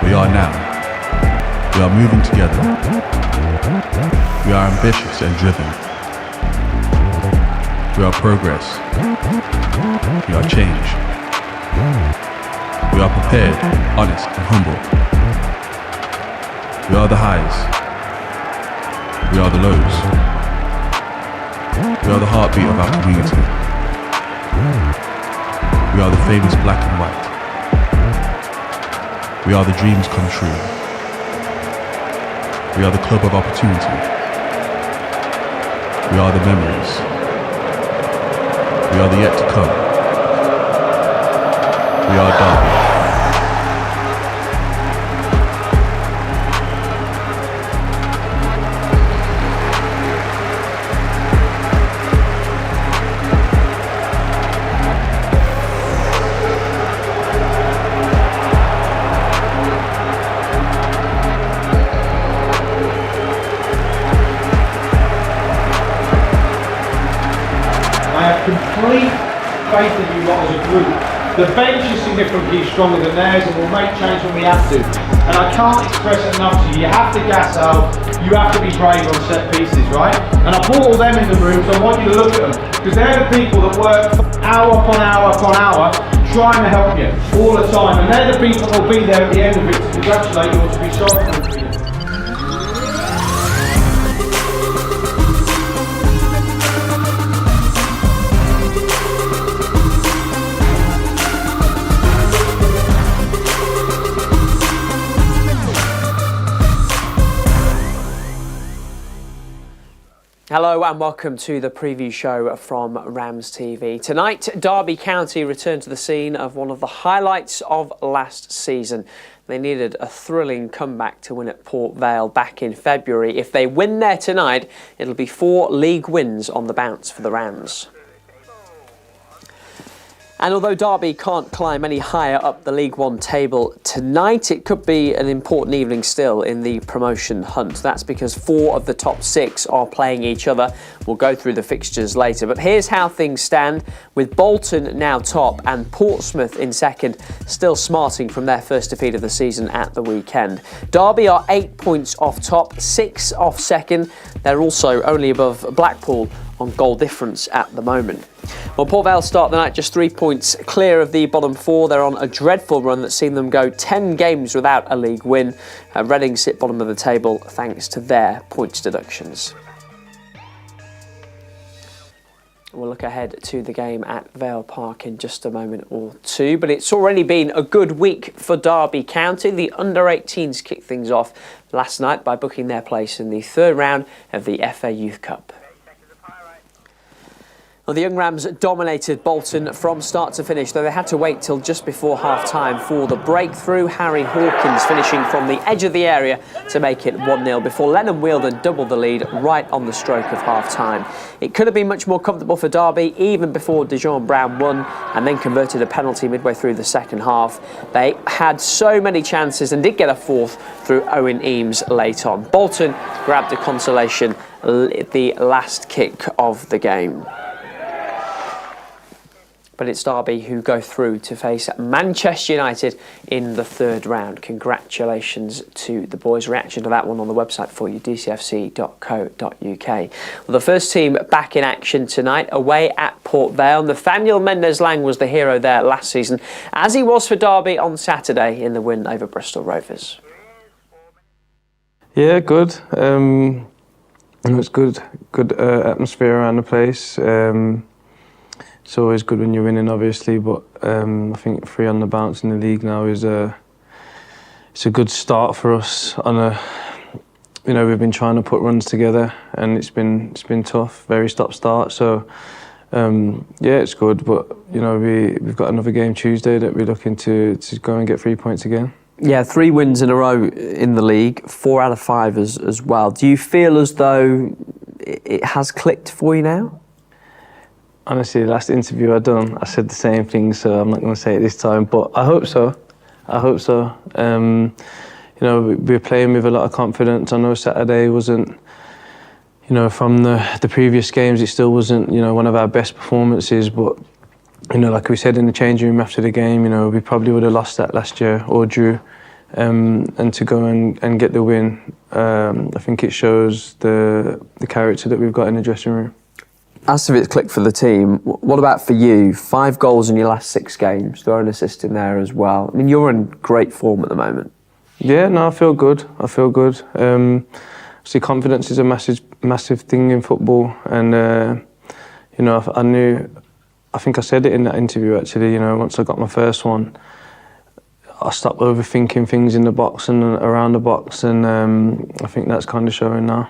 We are now. We are moving together. We are ambitious and driven. We are progress. We are change. We are prepared, honest and humble. We are the highs. We are the lows. We are the heartbeat of our community. We are the famous black and white. We are the dreams come true. We are the club of opportunity. We are the memories. We are the yet to come. We are Derby. Complete faith in you lot as a group. The bench is significantly stronger than theirs and we'll make change when we have to. And I can't express it enough to you. You have to gas out, you have to be brave on set pieces, right? And I brought all them in the room, so I want you to look at them. Because they're the people that work hour upon hour upon hour trying to help you all the time. And they're the people that will be there at the end of it to congratulate you or to be sorry for you. Hello and welcome to the preview show from RamsTV. Tonight, Derby County return to the scene of one of the highlights of last season. They needed a thrilling comeback to win at Port Vale back in February. If they win there tonight, it'll be 4 league wins on the bounce for the Rams. And although Derby can't climb any higher up the League One table tonight, it could be an important evening still in the promotion hunt. That's because 4 of the top 6 are playing each other. We'll go through the fixtures later. But here's how things stand, with Bolton now top and Portsmouth in second, still smarting from their first defeat of the season at the weekend. Derby are 8 points off top, 6 off second. They're also only above Blackpool on goal difference at the moment. Well, Port Vale start the night just 3 points clear of the bottom 4. They're on a dreadful run that's seen them go 10 games without a league win. Reading sit bottom of the table thanks to their points deductions. We'll look ahead to the game at Vale Park in just a moment or two, but it's already been a good week for Derby County. The under-18s kicked things off last night by booking their place in the 3rd round of the FA Youth Cup. Well, the Young Rams dominated Bolton from start to finish, though they had to wait till just before half-time for the breakthrough. Harry Hawkins finishing from the edge of the area to make it 1-0 before Lennon Wheeldon doubled the lead right on the stroke of half-time. It could have been much more comfortable for Derby even before Dijon Brown won and then converted a penalty midway through the second half. They had so many chances and did get a 4th through Owen Eames late on. Bolton grabbed a consolation at the last kick of the game. But it's Derby who go through to face Manchester United in the 3rd round. Congratulations to the boys. Reaction to that one on the website for you, dcfc.co.uk. Well, the first team back in action tonight, away at Port Vale. Nathaniel Mendez-Laing was the hero there last season, as he was for Derby on Saturday in the win over Bristol Rovers. Yeah, good. It's good atmosphere around the place. It's always good when you're winning, obviously, but I think 3 on the bounce in the league now is it's a good start for us. We've been trying to put runs together, and it's been tough, very stop-start. So yeah, it's good, but we've got another game Tuesday that we're looking to go and get 3 points again. Yeah, 3 wins in a row in the league, 4 out of 5 as well. Do you feel as though it has clicked for you now? Honestly, the last interview I done, I said the same thing, so I'm not going to say it this time, but I hope so. We're playing with a lot of confidence. I know Saturday wasn't, from the previous games, it still wasn't, one of our best performances, but, like we said in the changing room after the game, we probably would have lost that last year or drew. and to go and get the win. I think it shows the character that we've got in the dressing room. As if it's clicked for the team, what about for you? 5 goals in your last 6 games, throw an assist in there as well. I mean, you're in great form at the moment. Yeah, no, I feel good. See, confidence is a massive thing in football, and you know, I think I said it in that interview actually. You know, once I got my first one, I stopped overthinking things in the box and around the box, and I think that's kind of showing now.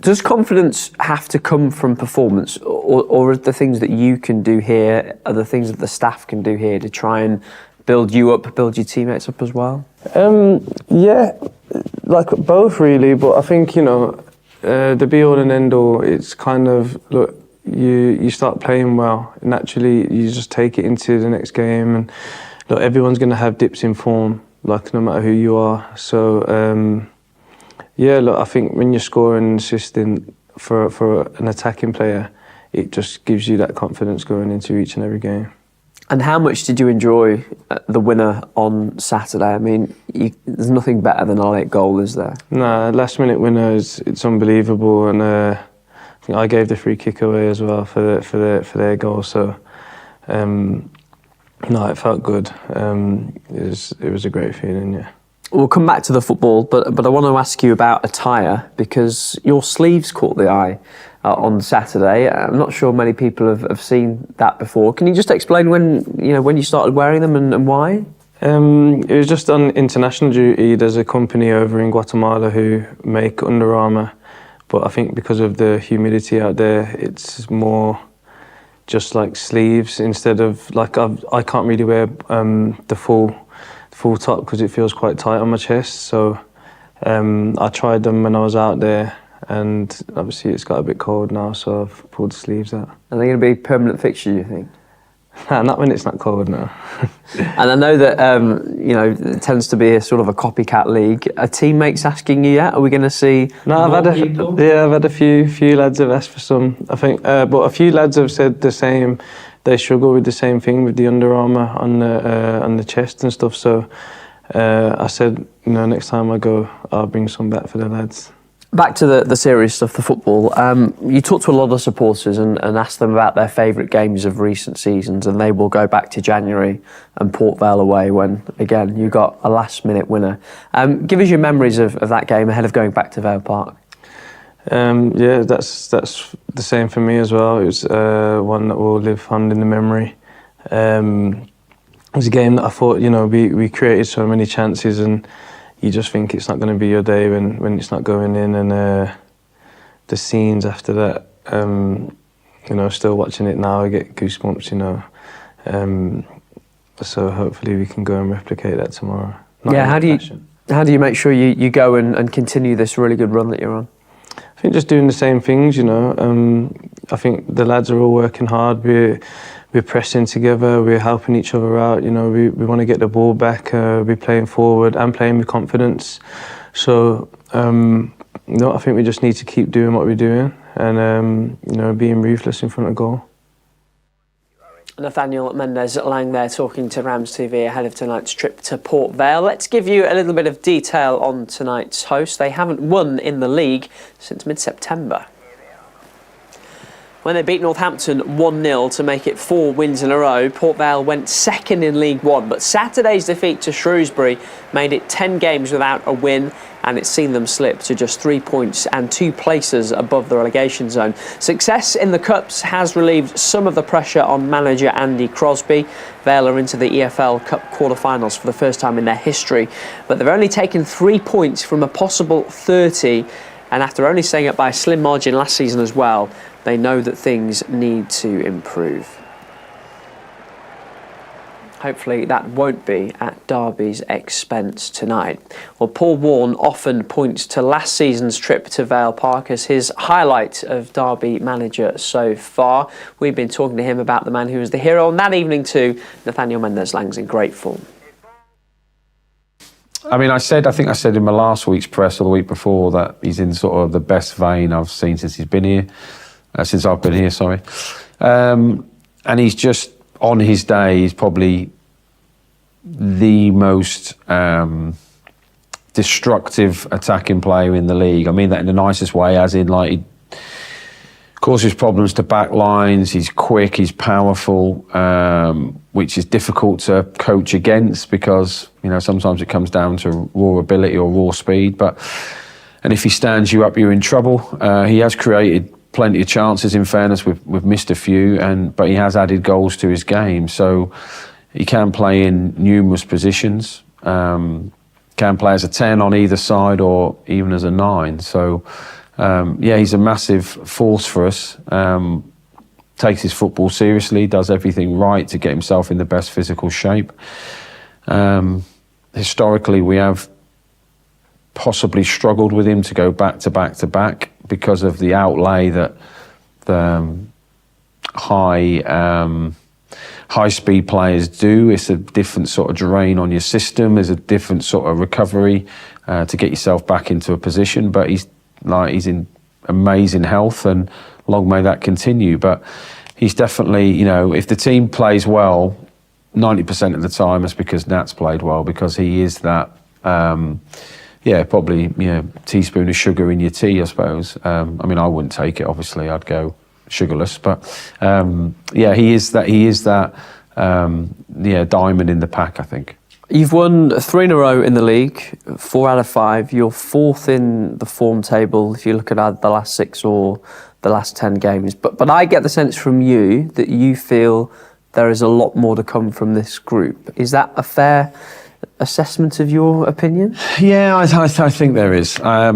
Does confidence have to come from performance, or are the things that you can do here, are the things that the staff can do here to try and build you up, build your teammates up as well? Yeah, like both really, but I think, you know, the be-all and end-all, it's kind of, look, you start playing well, naturally you just take it into the next game, and look, everyone's going to have dips in form, like no matter who you are. So, yeah, look, I think when you're scoring and assisting for an attacking player, it just gives you that confidence going into each and every game. And how much did you enjoy the winner on Saturday? I mean, there's nothing better than a late goal, is there? Nah, last minute winner it's unbelievable, and I think I gave the free kick away as well for their goal. So, no, it felt good. It was a great feeling, yeah. We'll come back to the football, but I want to ask you about attire, because your sleeves caught the eye on Saturday. I'm not sure many people have seen that before. Can you just explain when you started wearing them and why? It was just on international duty. There's a company over in Guatemala who make Under Armour, but I think because of the humidity out there, it's more just like sleeves instead of like I can't really wear the full top because it feels quite tight on my chest. So I tried them when I was out there, and obviously it's got a bit cold now, so I've pulled the sleeves out. Are they going to be a permanent fixture, you think? Nah, not when it's not cold now. And I know that it tends to be a sort of a copycat league. Are teammates asking you yet? Are we going to see? No, I've had a few lads have asked for some. I think, but a few lads have said the same. They struggle with the same thing with the Under Armour on the chest and stuff. So I said, next time I go, I'll bring some back for the lads. Back to the serious stuff, the football. You talk to a lot of supporters and ask them about their favourite games of recent seasons, and they will go back to January and Port Vale away when, again, you got a last-minute winner. Give us your memories of that game ahead of going back to Vale Park. Yeah, that's the same for me as well. It was one that will live on in the memory. It was a game that I thought, we created so many chances, and you just think it's not going to be your day when it's not going in, and the scenes after that, still watching it now, I get goosebumps, so hopefully we can go and replicate that tomorrow. How do you make sure you go and continue this really good run that you're on? I think just doing the same things, I think the lads are all working hard. We're pressing together, we're helping each other out, we want to get the ball back, we're playing forward and playing with confidence. So, I think we just need to keep doing what we're doing and, being ruthless in front of goal. Nathaniel Mendez-Laing there talking to RamsTV ahead of tonight's trip to Port Vale. Let's give you a little bit of detail on tonight's host. They haven't won in the league since mid-September, when they beat Northampton 1-0 to make it 4 wins in a row. Port Vale went second in League One, but Saturday's defeat to Shrewsbury made it 10 games without a win, and it's seen them slip to just 3 points and 2 places above the relegation zone. Success in the Cups has relieved some of the pressure on manager Andy Crosby. Vale are into the EFL Cup quarter-finals for the first time in their history, but they've only taken 3 points from a possible 30, and after only staying up by a slim margin last season as well, they know that things need to improve. Hopefully that won't be at Derby's expense tonight. Well, Paul Warne often points to last season's trip to Vale Park as his highlight of Derby manager so far. We've been talking to him about the man who was the hero on that evening too. Nathaniel Mendez-Laing's in great form. I think I said in my last week's press or the week before that he's in sort of the best vein I've seen since he's been here. Since I've been here, sorry. And he's just, on his day, he's probably the most destructive attacking player in the league. I mean that in the nicest way, as in like he causes problems to back lines, he's quick, he's powerful, which is difficult to coach against because, you know, sometimes it comes down to raw ability or raw speed. And if he stands you up, you're in trouble. He has created plenty of chances, in fairness. We've missed a few, but he has added goals to his game. So he can play in numerous positions. Can play as a 10 on either side or even as a 9. So, he's a massive force for us. Takes his football seriously, does everything right to get himself in the best physical shape. Historically, we have possibly struggled with him to go back to back to back because of the outlay that the high speed players do. It's a different sort of drain on your system. There's a different sort of recovery to get yourself back into a position. But he's in amazing health, and long may that continue. But he's definitely, you know, if the team plays well, 90% of the time it's because Nat's played well, because he is that, probably, you know, teaspoon of sugar in your tea, I suppose. I mean, I wouldn't take it, obviously. I'd go sugarless, but he is that diamond in the pack, I think. You've won 3 in a row in the league, 4 out of 5. You're 4th in the form table if you look at either the last 6 or the last 10 games. But I get the sense from you that you feel there is a lot more to come from this group. Is that a fair assessment of your opinion? Yeah, I think there is. I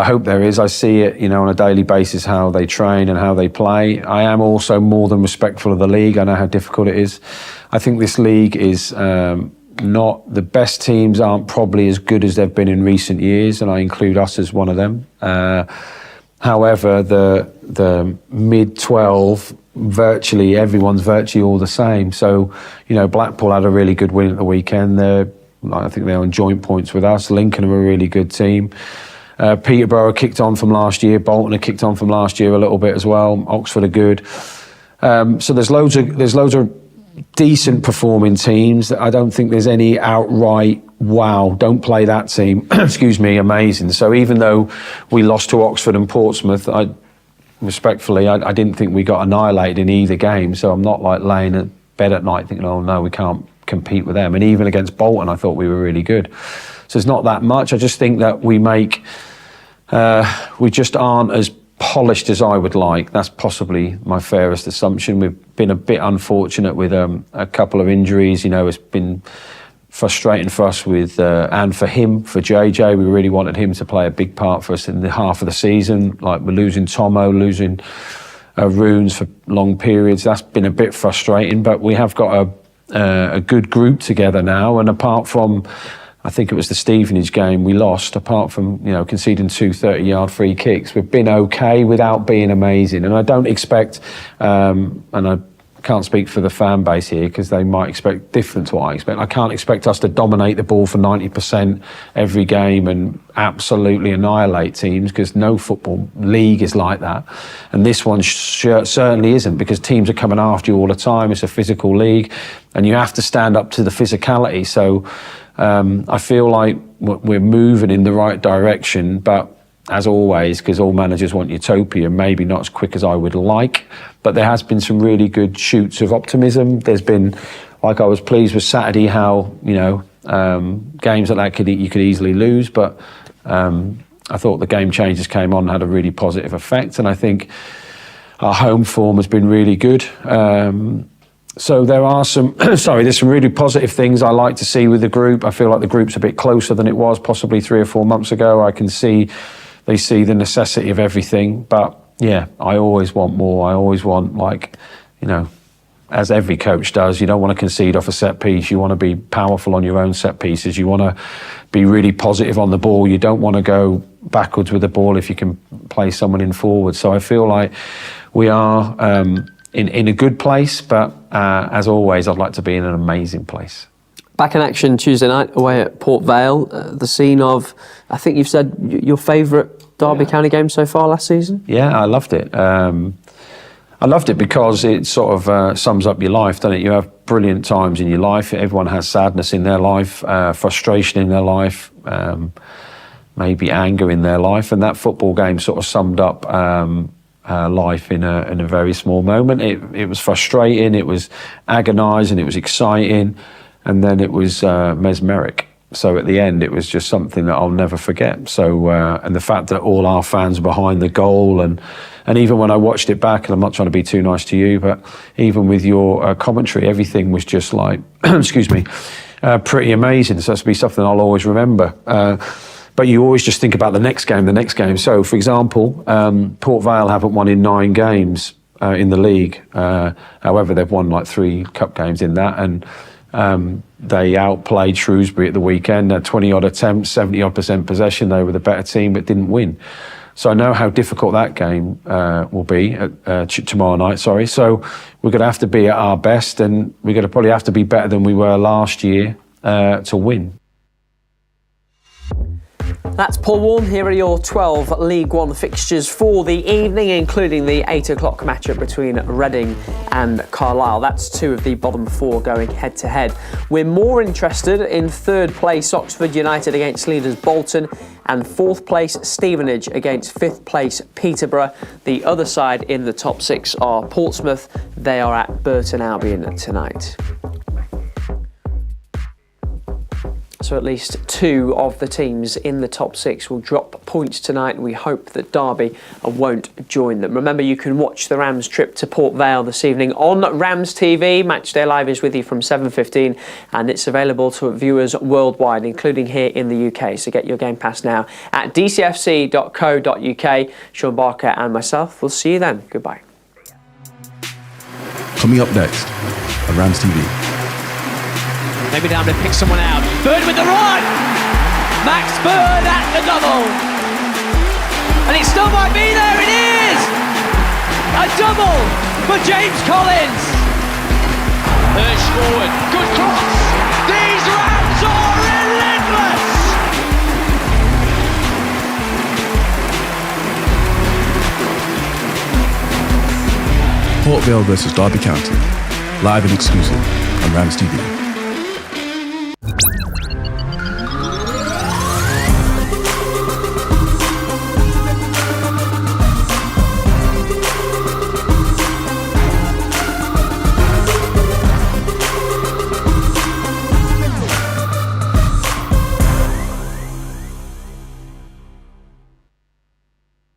hope there is. I see it, you know, on a daily basis, how they train and how they play. I am also more than respectful of the league. I know how difficult it is. I think this league is not, the best teams aren't probably as good as they've been in recent years, and I include us as one of them. However, the mid-12, virtually everyone's virtually all the same. So, you know, Blackpool had a really good win at the weekend. I think they're on joint points with us. Lincoln are a really good team. Peterborough kicked on from last year. Bolton have kicked on from last year a little bit as well. Oxford are good. So there's loads of decent performing teams. I don't think there's any outright, wow, don't play that team, excuse me, amazing. So even though we lost to Oxford and Portsmouth, respectfully, I didn't think we got annihilated in either game. So I'm not like laying in bed at night thinking, oh no, we can't compete with them. And even against Bolton, I thought we were really good. So it's not that much. I just think that we just aren't as polished as I would like. That's possibly my fairest assumption. We've been a bit unfortunate with a couple of injuries. You know, it's been frustrating for us and for him, for JJ. We really wanted him to play a big part for us in the half of the season. Like, we're losing Tomo, losing Runes for long periods. That's been a bit frustrating, but we have got a good group together now. And apart from, I think it was the Stevenage game we lost, apart from, you know, conceding 2 30-yard free kicks, we've been okay without being amazing. And I don't expect, and I can't speak for the fan base here because they might expect different to what I expect. I can't expect us to dominate the ball for 90% every game and absolutely annihilate teams, because no football league is like that. And this one certainly isn't, because teams are coming after you all the time. It's a physical league and you have to stand up to the physicality. So I feel like we're moving in the right direction, but as always, because all managers want utopia, maybe not as quick as I would like, but there has been some really good shoots of optimism. There's been, like, I was pleased with Saturday how, you know, games like that you could easily lose, but I thought the game changers came on and had a really positive effect, and I think our home form has been really good. So there are some, there's some really positive things I like to see with the group. I feel like the group's a bit closer than it was possibly 3 or 4 months ago. I can see they see the necessity of everything. But yeah, I always want more. I always want, like, you know, as every coach does, you don't want to concede off a set piece. You want to be powerful on your own set pieces. You want to be really positive on the ball. You don't want to go backwards with the ball if you can play someone in forward. So I feel like we are in a good place, but as always, I'd like to be in an amazing place. Back in action Tuesday night away at Port Vale, the scene of, I think you've said, your favourite Derby County game so far last season? Yeah, I loved it. I loved it because it sort of sums up your life, doesn't it? You have brilliant times in your life. Everyone has sadness in their life, frustration in their life, maybe anger in their life, and that football game sort of summed up life in a very small moment. It was frustrating, it was agonising, it was exciting, and then it was mesmeric. So at the end, it was just something that I'll never forget. So and the fact that all our fans were behind the goal, and even when I watched it back, and I'm not trying to be too nice to you, but even with your commentary, everything was just like, excuse me, pretty amazing. So that's be something I'll always remember. But you always just think about the next game. So, for example, Port Vale haven't won in 9 games in the league. However, they've won like 3 cup games in that, and they outplayed Shrewsbury at the weekend. 20-odd attempts, 70-odd% possession. They were the better team, but didn't win. So I know how difficult that game will be tomorrow night. Sorry. So we're going to have to be at our best, and we're going to probably have to be better than we were last year to win. That's Paul Warne. Here are your 12 League One fixtures for the evening, including the 8 o'clock matchup between Reading and Carlisle. That's 2 of the bottom 4 going head-to-head. We're more interested in 3rd place Oxford United against leaders Bolton, and 4th place Stevenage against 5th place Peterborough. The other side in the top 6 are Portsmouth. They are at Burton Albion tonight. So at least 2 of the teams in the top 6 will drop points tonight. We hope that Derby won't join them. Remember, you can watch the Rams trip to Port Vale this evening on RamsTV. Matchday Live is with you from 7:15, and it's available to viewers worldwide, including here in the UK. So get your Game Pass now at dcfc.co.uk. Sean Barker and myself will see you then. Goodbye. Coming up next on RamsTV. Maybe down to pick someone out. Bird with the run! Max Bird at the double! And it still might be there, it is! A double for James Collins! Hirsch forward, good cross! These Rams are relentless! Port Vale versus Derby County, live and exclusive on RamsTV.